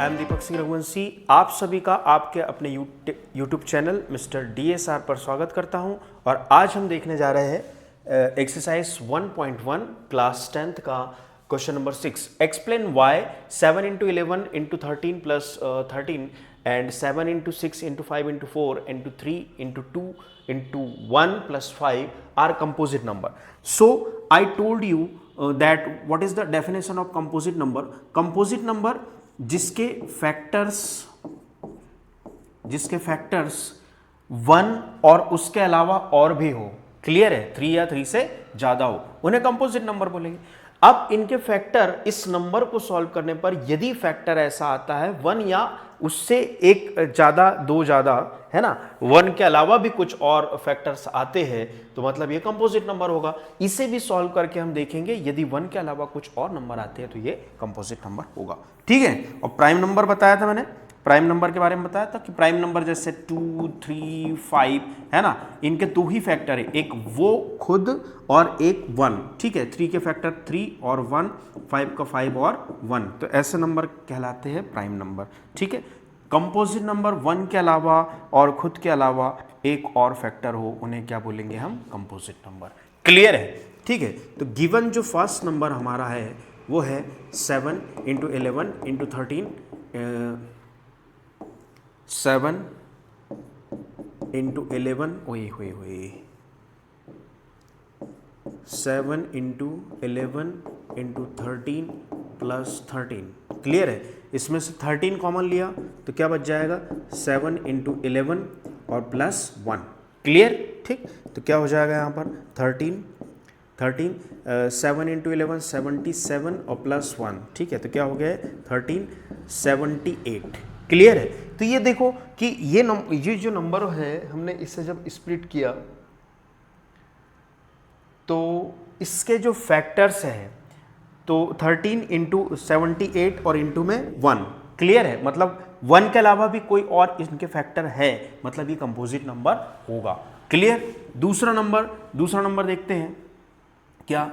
I am Deepak Singh Raghuvanshi. आप सभी का आपके अपने यूट्यूब चैनल मिस्टर DSR पर स्वागत करता हूं और आज हम देखने जा रहे हैं एक्सरसाइज 1.1 क्लास 10th का question number 6। Explain why 7 into 11 into 13 plus 13 and 7 into 6 into 5 into 4 into 3 into 2 into 1 plus 5 are composite number. So I told you that what is the definition of composite number? Composite number जिसके factors 1 और उसके अलावा और भी हो, clear है, 3 या 3 से ज्यादा हो, उन्हें कंपोजिट नंबर बोलेंगे। अब इनके फैक्टर, इस नंबर को सॉल्व करने पर यदि फैक्टर ऐसा आता है 1 या उससे एक ज्यादा, 2 ज्यादा, है ना, 1 के अलावा भी कुछ और फैक्टर्स आते हैं तो मतलब ये कंपोजिट नंबर होगा। इसे भी सॉल्व करके हम देखेंगे, यदि 1 के अलावा कुछ और नंबर आते हैं तो ये कंपोजिट नंबर होगा, ठीक है। और प्राइम नंबर बताया था मैंने, प्राइम नंबर के बारे में बताया था कि प्राइम नंबर जैसे 2, 3, 5 है ना, इनके 2 ही फैक्टर है, एक वो खुद और एक 1, ठीक है। 3 के फैक्टर 3 और 1, 5 का 5 और 1, तो ऐसे नंबर कहलाते हैं प्राइम नंबर, ठीक है। कंपोजिट नंबर 1 के अलावा और खुद के अलावा एक और फैक्टर हो, उन्हें क्या बोलेंगे हम? कंपोजिट नंबर, क्लियर है, ठीक है। तो गिवन जो फर्स्ट नंबर हमारा है वो है 7 into 11 into 13, 7 into 11, 7 into 11 into 13 plus 13, clear है। इसमें से 13 कॉमन लिया तो क्या बच जाएगा? 7 into 11 और प्लस 1, क्लियर, ठीक। तो क्या हो जाएगा यहाँ पर? 13 7 into 11 77 और प्लस 1, ठीक है। तो क्या हो गया? 13 78, क्लियर है। तो ये देखो कि ये जो नंबर है, हमने इसे जब स्प्लिट किया तो इसके जो फैक्टर्स हैं तो 13 into 78 और इंटू में 1, क्लियर है। मतलब 1 के अलावा भी कोई और इनके फैक्टर है, मतलब ये कंपोजिट नंबर होगा, क्लियर। दूसरा नंबर देखते हैं क्या?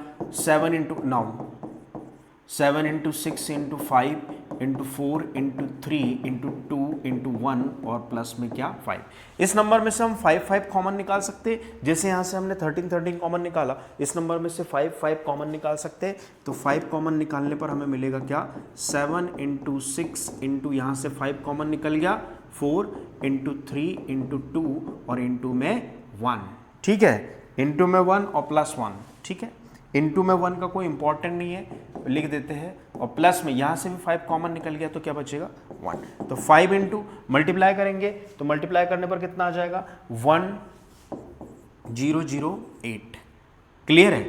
7 into 6 into 5 into 4 into 3 into 2 into 1 और प्लस में क्या? 5। इस नंबर में से हम 5 कॉमन निकाल सकते हैं, जैसे यहाँ से हमने 13 कॉमन निकाला, इस नंबर में से 5 कॉमन निकाल सकते हैं। तो 5 कॉमन निकालने पर हमें मिलेगा क्या? 7 into 6 into यहाँ से 5 कॉमन निकल गया, 4 into 3 into 2 और इंटू में 1, ठीक है। इंटू में 1 और प्लस 1, ठीक है। इंटू में 1 का कोई इंपॉर्टेंट नहीं है, लिख देते हैं। और प्लस में यहाँ से भी 5 कॉमन निकल गया तो क्या बचेगा? 1। तो 5 इंटू मल्टीप्लाई करेंगे तो मल्टीप्लाई करने पर कितना आ जाएगा? 1008, क्लियर है,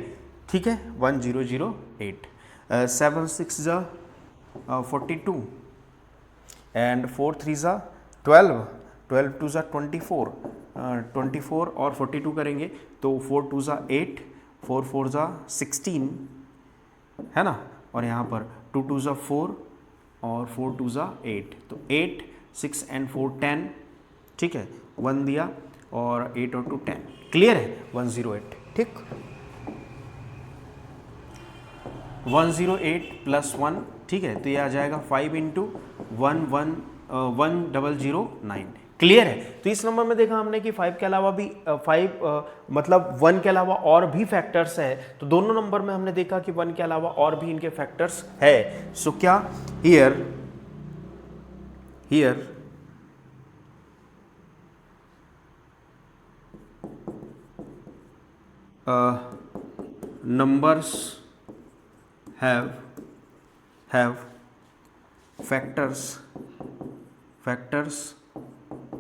ठीक है। 1008। 7 6 जा 42 एंड 4 3 जा 12, 12 2 जा 24, 24 और 42 करेंगे तो 4 2 जा 8, 4 4 जा 16, है ना। और यहाँ पर 2 2 जा 4 और 4 2 जा 8, तो 8 6 and 4 10, ठीक है। 1 दिया और 8 और 2 10, क्लियर है। 108, ठीक। 108 प्लस 1, ठीक है। तो ये आ जाएगा 5 into 1009, क्लियर है। तो इस नंबर में देखा हमने कि 5 के अलावा भी मतलब 1 के अलावा और भी फैक्टर्स है, तो दोनों नंबर में हमने देखा कि 1 के अलावा और भी इनके फैक्टर्स है। सो क्या? Here numbers have factors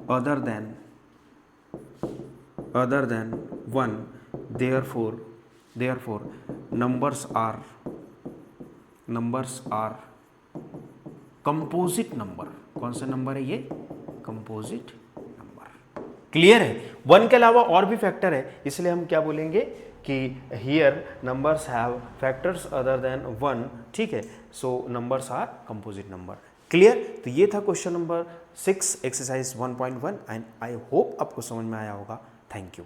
other than 1, therefore numbers are composite number. कौन सा नंबर है ये? कंपोजिट नंबर, क्लियर है। 1 के अलावा और भी फैक्टर है, इसलिए हम क्या बोलेंगे कि here numbers have factors other than 1, ठीक है। So numbers are composite number, clear. तो ये था question number 6 exercise 1.1 and I hope आपको समझ में आया होगा। Thank you.